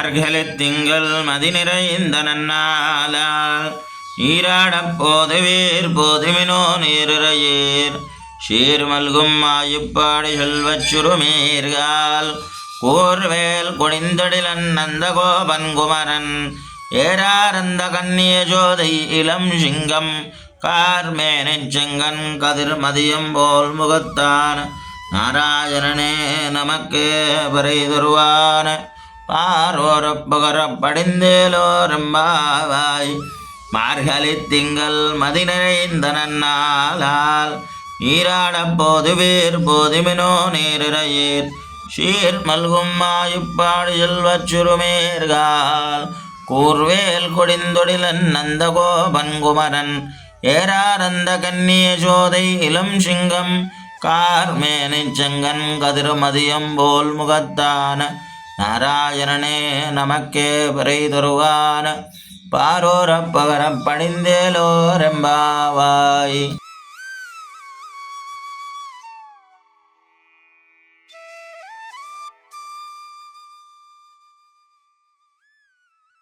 மார்கழித் திங்கள் மதிநிறைந்த நன்னாளால் நீராடப் போதுவீர் போதுமினோ நீரிறையீர் சீர்மல்கும் மாயுப்பாடி செல்வச் சுருமீர்கால் கூர்வேல் கொடிந்தொடிலன் நந்த கோபன் குமரன் ஏராரந்த கண்ணிய ஜோதை இளம் சிங்கம் கார்மேனைச் செங்கன் கதிர் மதியம் போல் முகத்தான் நாராயணனே நமக்கே பறை தருவான பாரோரப்புகரப் படிந்தேலோரம்பாவாய் மார்கழித் திங்கள் மதிநிறைந்த நன்னாளால் நீராடப் போதுவீர் போதுமினோ நீரிறையீர் சீர் மல்கும் மாயுப்பாடி செல்வச் சுருமேர்கால் கூர்வேல் கொடிந்தொடிலன் நந்த கோபன் குமரன் ஏராரந்த கன்னிய சோதை இளம் சிங்கம் கார்மேனைச் செங்கன் கதிர் மதியம் போல் முகத்தான நாராயணனே நமக்கே பறை தருவான பாரோரப்பகரப் படிந்தேலோரெம்பாவாய்.